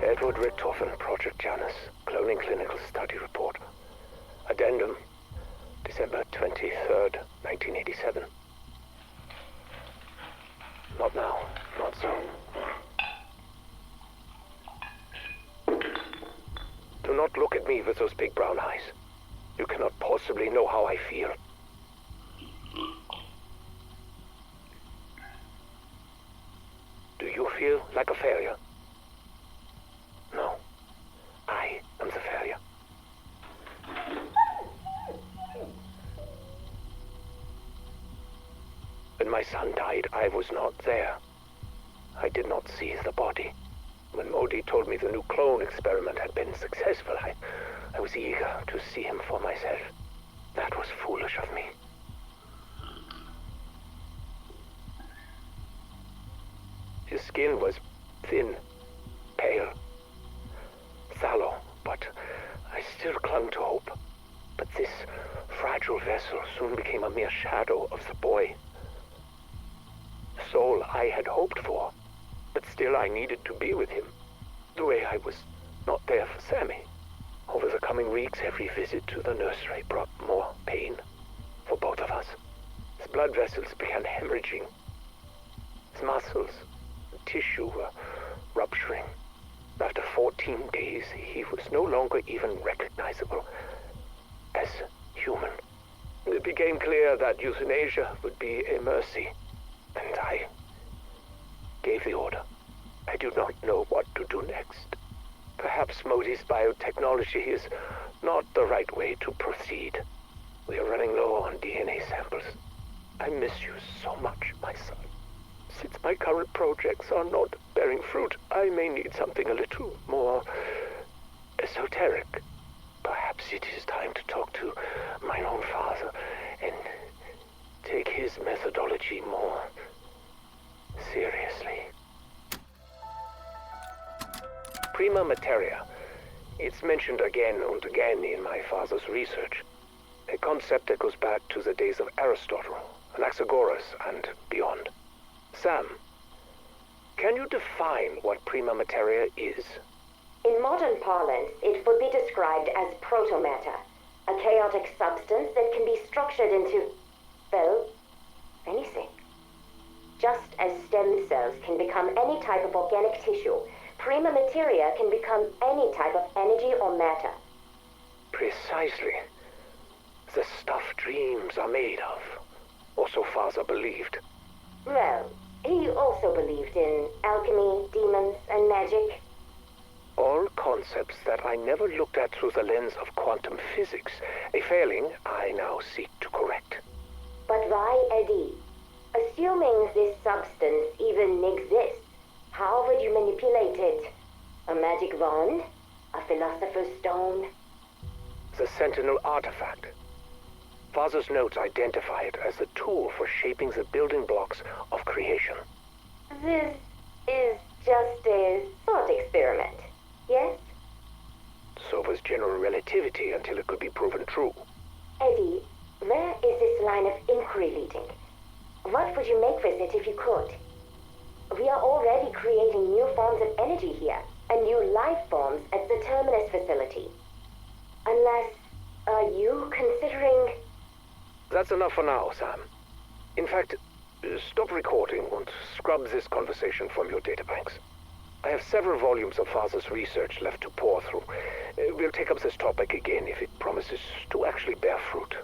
Edward Richtofen, Project Janus, Cloning Clinical Study Report. Addendum, December 23rd, 1987. Not now, not so. Do not look at me with those big brown eyes. You cannot possibly know how I feel. Do you feel like a failure? No. I am the failure. When my son died, I was not there. I did not see the body. When Modi told me the new clone experiment had been successful, I was eager to see him for myself. That was foolish of me. His skin was thin, pale, sallow, but I still clung to hope. But this fragile vessel soon became a mere shadow of the boy. The soul I had hoped for, but still I needed to be with him, the way I was not there for Sammy. Over the coming weeks, every visit to the nursery brought more pain for both of us. His blood vessels began hemorrhaging. His muscles and tissue were rupturing. After 14 days, he was no longer even recognizable as human. It became clear that euthanasia would be a mercy, and I gave the order. I do not know what to do next. Perhaps Modi's biotechnology is not the right way to proceed. We are running low on DNA samples. I miss you so much, my son. Since my current projects are not bearing fruit, I may need something a little more esoteric. Perhaps it is time to talk to my own father and take his methodology more seriously. Prima materia. It's mentioned again and again in my father's research. A concept that goes back to the days of Aristotle, Anaxagoras, and beyond. Sam, can you define what prima materia is? In modern parlance, it would be described as protomatter, a chaotic substance that can be structured into, well, anything. Just as stem cells can become any type of organic tissue, prima materia can become any type of energy or matter. Precisely. The stuff dreams are made of. Or so father believed. Well, he also believed in alchemy, demons, and magic. All concepts that I never looked at through the lens of quantum physics, a failing I now seek to correct. But why, Eddie? Assuming this substance even exists, how would you manipulate it? A magic wand? A philosopher's stone? The Sentinel artifact. Father's notes identify it as the tool for shaping the building blocks of creation. This is just a thought experiment, yes? So was general relativity until it could be proven true. Eddie, where is this line of inquiry leading? What would you make with it if you could? We are already creating new forms of energy here, and new life forms at the Terminus facility. Unless, are you considering... That's enough for now, Sam. In fact, stop recording and scrub this conversation from your databanks. I have several volumes of Father's research left to pour through. We'll take up this topic again if it promises to actually bear fruit.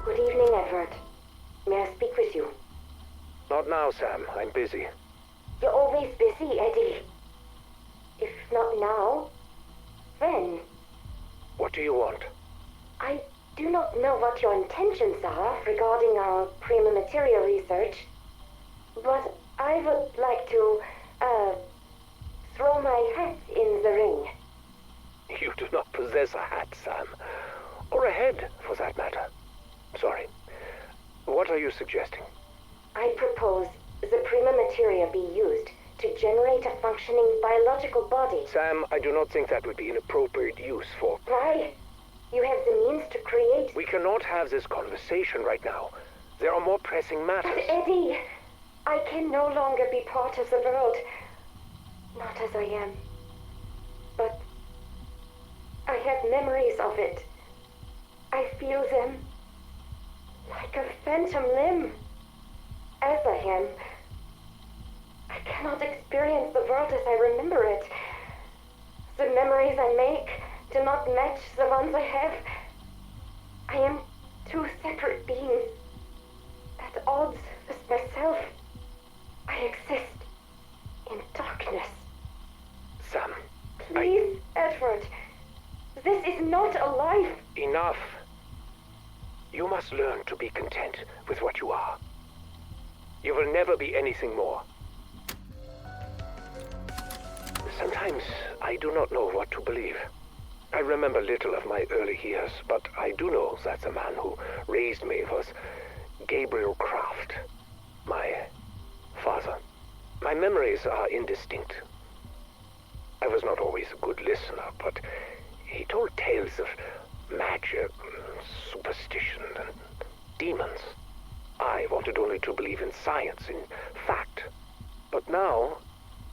Good evening, Edward. May I speak with you? Not now, Sam. I'm busy. You're always busy, Eddie. If not now, when? What do you want? I do not know what your intentions are regarding our prima materia research, but I would like to, throw my hat in the ring. You do not possess a hat, Sam. Or a head, for that matter. Sorry. What are you suggesting? I propose the prima materia be used to generate a functioning biological body. Sam, I do not think that would be an appropriate use for... Why? You have the means to create... We cannot have this conversation right now. There are more pressing matters. But Eddie, I can no longer be part of the world. Not as I am. But I have memories of it. I feel them like a phantom limb. As I am, I cannot experience the world as I remember it. The memories I make do not match the ones I have. I am two separate beings, at odds with myself. I exist in darkness. Sam, Please, Edward. This is not a life. Enough. You must learn to be content with what you are. You will never be anything more. Sometimes I do not know what to believe. I remember little of my early years, but I do know that the man who raised me was Gabriel Kraft, my father. My memories are indistinct. I was not always a good listener, but he told tales of magic, superstition, and demons. I wanted only to believe in science, in fact. But now,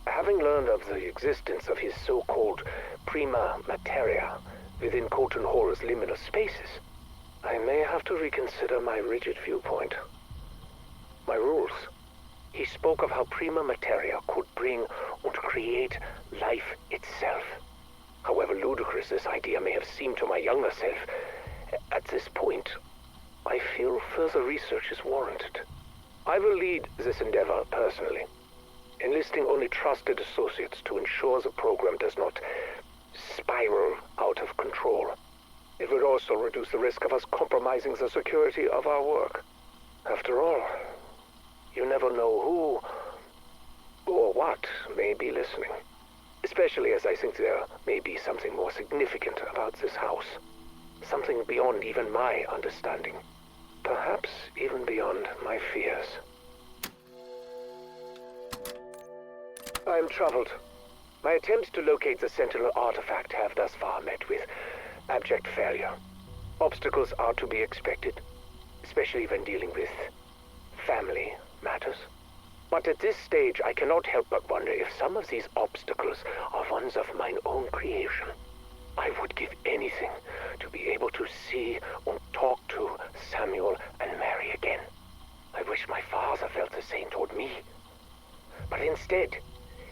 having learned of the existence of his so-called prima materia within Colton Hall's liminal spaces, I may have to reconsider my rigid viewpoint. My rules. He spoke of how prima materia could bring and create life itself. However ludicrous this idea may have seemed to my younger self, at this point, I feel further research is warranted. I will lead this endeavor personally, enlisting only trusted associates to ensure the program does not spiral out of control. It would also reduce the risk of us compromising the security of our work. After all, you never know who or what may be listening. Especially as I think there may be something more significant about this house. Something beyond even my understanding. Perhaps even beyond my fears. I am troubled. My attempts to locate the Sentinel artifact have thus far met with abject failure. Obstacles are to be expected, especially when dealing with family matters. But at this stage, I cannot help but wonder if some of these obstacles are ones of mine own creation. I would give anything to be able to see and talk to Samuel and Mary again. I wish my father felt the same toward me. But instead,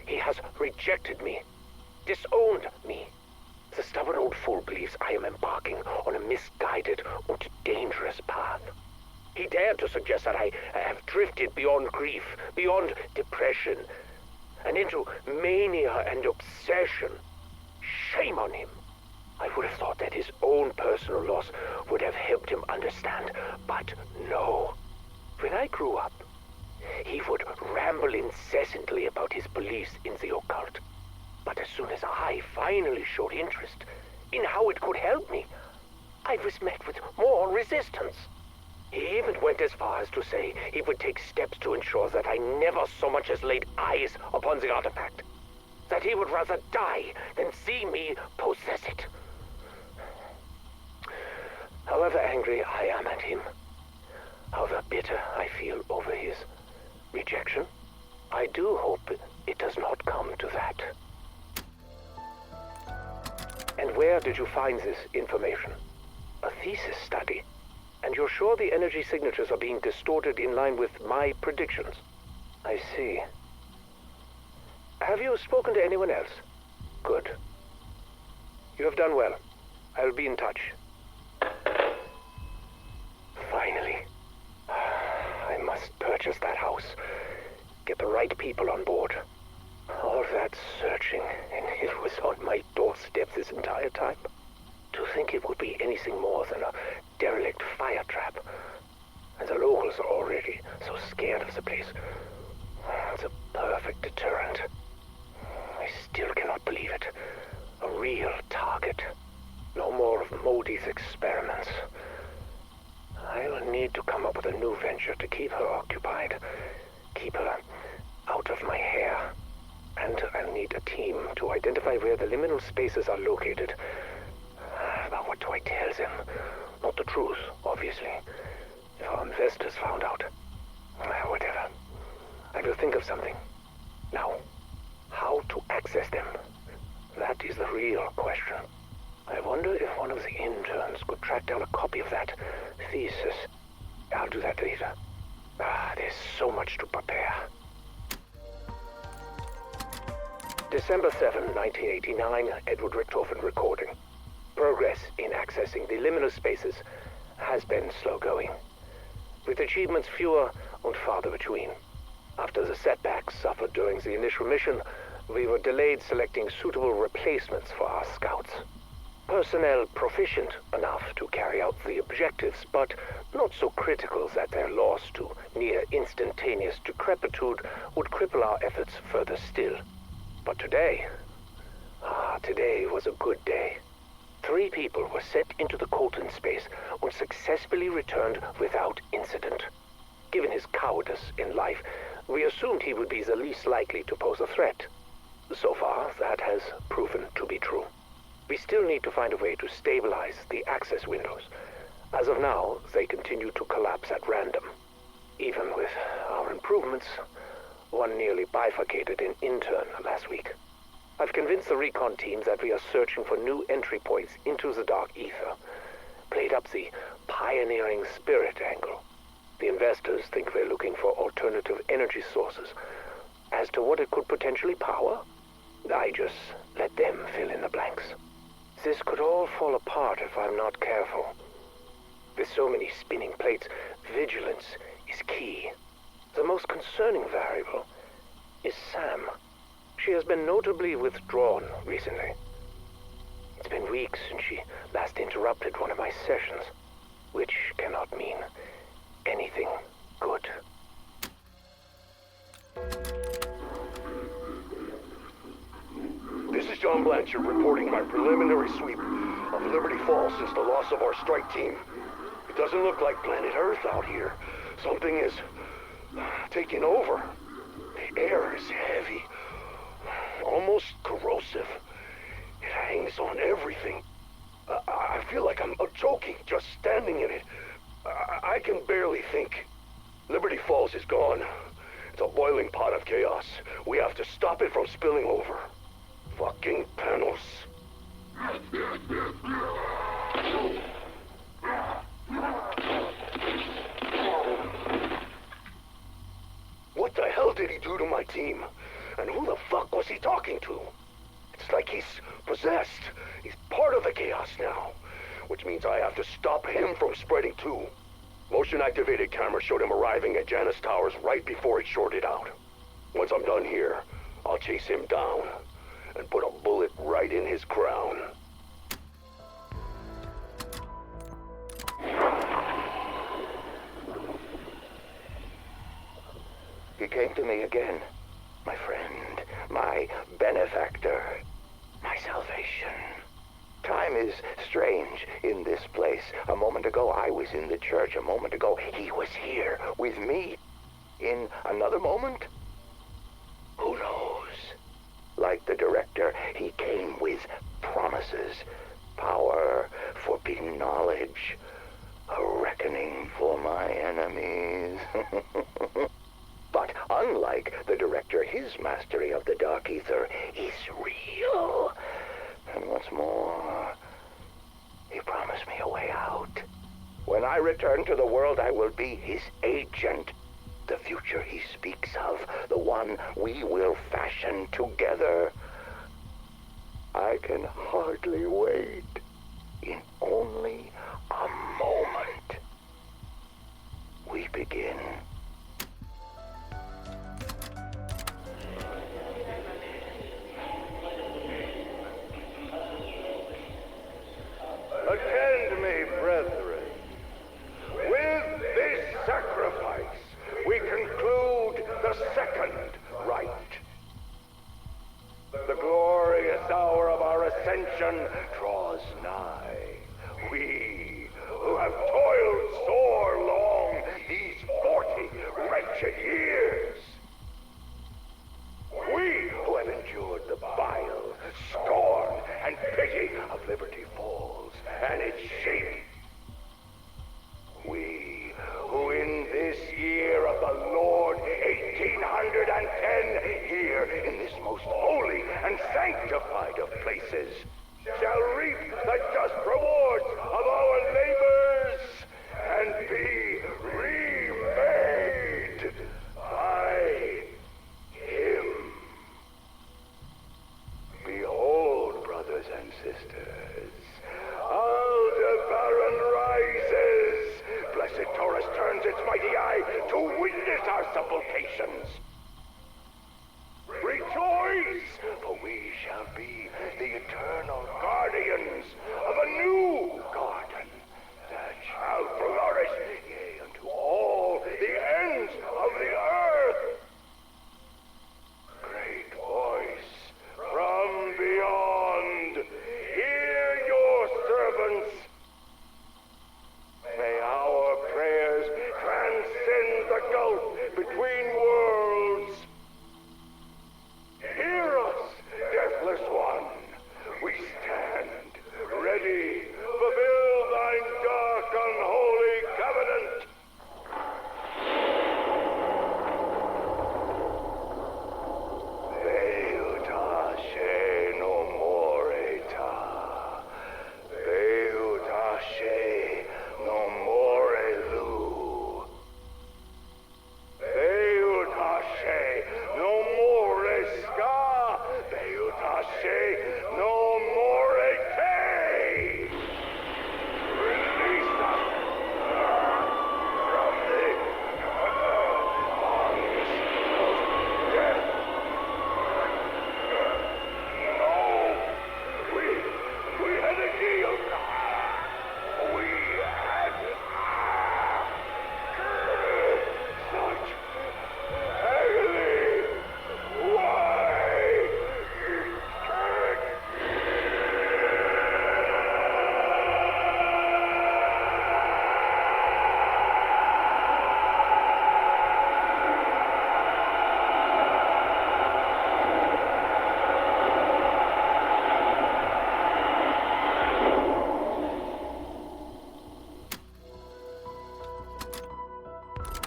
he has rejected me, disowned me. The stubborn old fool believes I am embarking on a misguided and dangerous path. He dared to suggest that I have drifted beyond grief, beyond depression, and into mania and obsession. Shame on him. I would have thought that his own personal loss would have helped him understand, but no. When I grew up, he would ramble incessantly about his beliefs in the occult. But as soon as I finally showed interest in how it could help me, I was met with more resistance. He even went as far as to say he would take steps to ensure that I never so much as laid eyes upon the artifact. That he would rather die than see me possess it. However angry I am at him, however bitter I feel over his rejection, I do hope it does not come to that. And where did you find this information? A thesis study? And you're sure the energy signatures are being distorted in line with my predictions? I see. Have you spoken to anyone else? Good. You have done well. I'll be in touch. Finally. I must purchase that house. Get the right people on board. All that searching, and it was on my doorstep this entire time. To think it would be anything more than a derelict fire trap. And the locals are already so scared of the place. It's a perfect deterrent. I still cannot believe it. A real target. No more of Modi's experiments. I will need to come up with a new venture to keep her occupied. Keep her out of my hair. And I'll need a team to identify where the liminal spaces are located. But what do I tell them? Not the truth, obviously. If our investors found out. Whatever. I will think of something. Now, how to access them? That is the real question. I wonder if one of the interns could track down a copy of that thesis. I'll do that later. There's so much to prepare. December 7, 1989, Edward Richtofen recording. Progress in accessing the liminal spaces has been slow going, with achievements fewer and farther between. After the setbacks suffered during the initial mission, we were delayed selecting suitable replacements for our scouts. Personnel proficient enough to carry out the objectives, but not so critical that their loss to near instantaneous decrepitude would cripple our efforts further still. But today was a good day. 3 people were sent into the Colton space and successfully returned without incident. Given his cowardice in life, we assumed he would be the least likely to pose a threat. So far, that has proven to be true. We still need to find a way to stabilize the access windows. As of now, they continue to collapse at random. Even with our improvements, one nearly bifurcated an intern last week. I've convinced the recon team that we are searching for new entry points into the dark ether. Played up the pioneering spirit angle. The investors think we're looking for alternative energy sources. As to what it could potentially power, I just let them fill in the blanks. This could all fall apart if I'm not careful. With so many spinning plates, vigilance is key. The most concerning variable is Sam. She has been notably withdrawn recently. It's been weeks since she last interrupted one of my sessions, which cannot mean anything good. This is John Blanchard reporting my preliminary sweep of Liberty Falls since the loss of our strike team. It doesn't look like planet Earth out here. Something is taking over. The air is heavy, almost corrosive. It hangs on everything. I feel like I'm choking just standing in it. I can barely think. Liberty Falls is gone. It's a boiling pot of chaos. We have to stop it from spilling over. Fucking panels. What the hell did he do to my team? And who the fuck was he talking to? It's like he's possessed. He's part of the chaos now. Which means I have to stop him from spreading too. Motion-activated camera showed him arriving at Janus Towers right before it shorted out. Once I'm done here, I'll chase him down and put a bullet right in his crown. He came to me again. My friend, my benefactor, my salvation. Time is strange in this place. A moment ago, I was in the church. A moment ago, he was here with me. In another moment, who knows? Like the director, he came with promises. Power, forbidden knowledge, a reckoning for my enemies. But unlike the director, his mastery of the dark ether is real. And what's more, he promised me a way out. When I return to the world, I will be his agent. The future he speaks of, the one we will fashion together. I can hardly wait. In only a moment, we begin. Attend me, brethren. With this sacrifice, we conclude the second rite. The glorious hour of our ascension draws nigh. We, who have toiled sore long these 40 our supplications. Rejoice, for we shall be the eternal guardians of a new garden that shall flourish, yea, unto all the ends of the earth. Great voice from beyond, hear your servants. May our prayers transcend the gulf between worlds. Hear us, deathless one. We stand ready. Fulfill thine dark, unholy covenant. Veuta she no moreta. Veuta she no morelu. Veuta she no more ska. Veuta she no more te. Release us from the bonds of death. No, we had a deal. We had such agony. Why?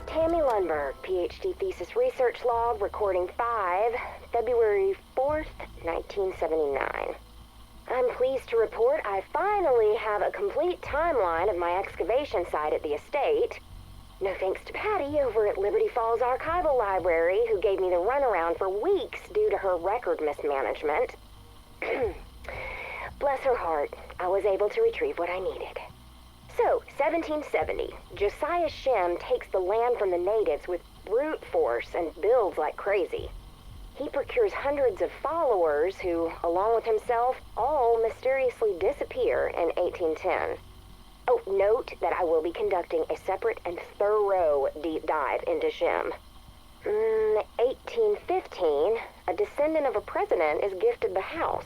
Tammy Lundberg, PhD thesis research log, recording 5, February 4th, 1979. I'm pleased to report I finally have a complete timeline of my excavation site at the estate. No thanks to Patty over at Liberty Falls Archival Library, who gave me the runaround for weeks due to her record mismanagement. Bless her heart, I was able to retrieve what I needed. So, 1770, Josiah Shem takes the land from the natives with brute force and builds like crazy. He procures hundreds of followers who, along with himself, all mysteriously disappear in 1810. Oh, note that I will be conducting a separate and thorough deep dive into Shem. 1815, a descendant of a president is gifted the house.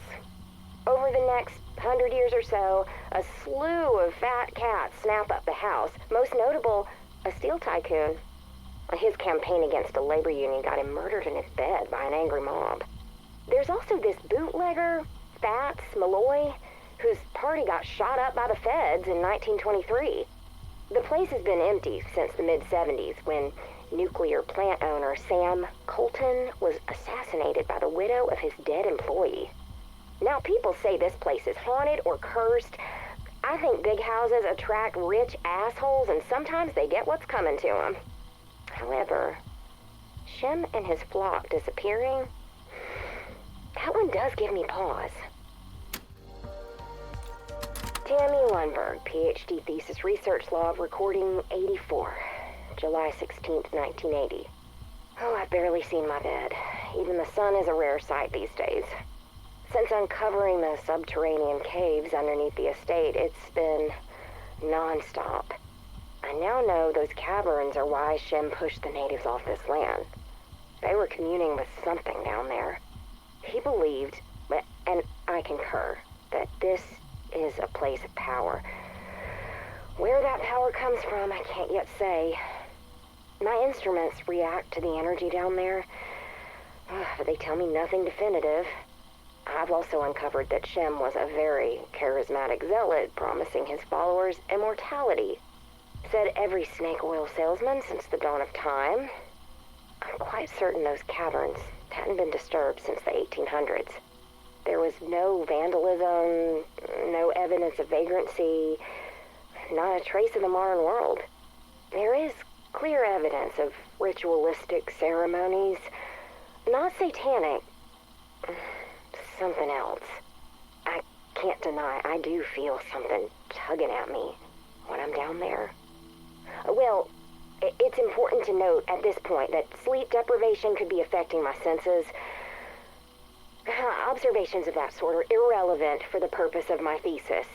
Over the next 100 years or so, a slew of fat cats snap up the house, most notable, a steel tycoon. His campaign against a labor union got him murdered in his bed by an angry mob. There's also this bootlegger, Fats Malloy, whose party got shot up by the feds in 1923. The place has been empty since the mid-70s when nuclear plant owner Sam Colton was assassinated by the widow of his dead employee. Now, people say this place is haunted or cursed. I think big houses attract rich assholes, and sometimes they get what's coming to them. However, Shem and his flock disappearing, that one does give me pause. Tammy Lundberg, PhD thesis research log, recording 84, July 16th, 1980. Oh, I've barely seen my bed. Even the sun is a rare sight these days. Since uncovering the subterranean caves underneath the estate, it's been non-stop. I now know those caverns are why Shem pushed the natives off this land. They were communing with something down there. He believed, and I concur, that this is a place of power. Where that power comes from, I can't yet say. My instruments react to the energy down there, but they tell me nothing definitive. I've also uncovered that Shem was a very charismatic zealot, promising his followers immortality. Said every snake oil salesman since the dawn of time. I'm quite certain those caverns hadn't been disturbed since the 1800s. There was no vandalism, no evidence of vagrancy, not a trace of the modern world. There is clear evidence of ritualistic ceremonies, not satanic, something else. I can't deny I do feel something tugging at me when I'm down there. Well, It's important to note at this point that sleep deprivation could be affecting my senses. Observations of that sort are irrelevant for the purpose of my thesis.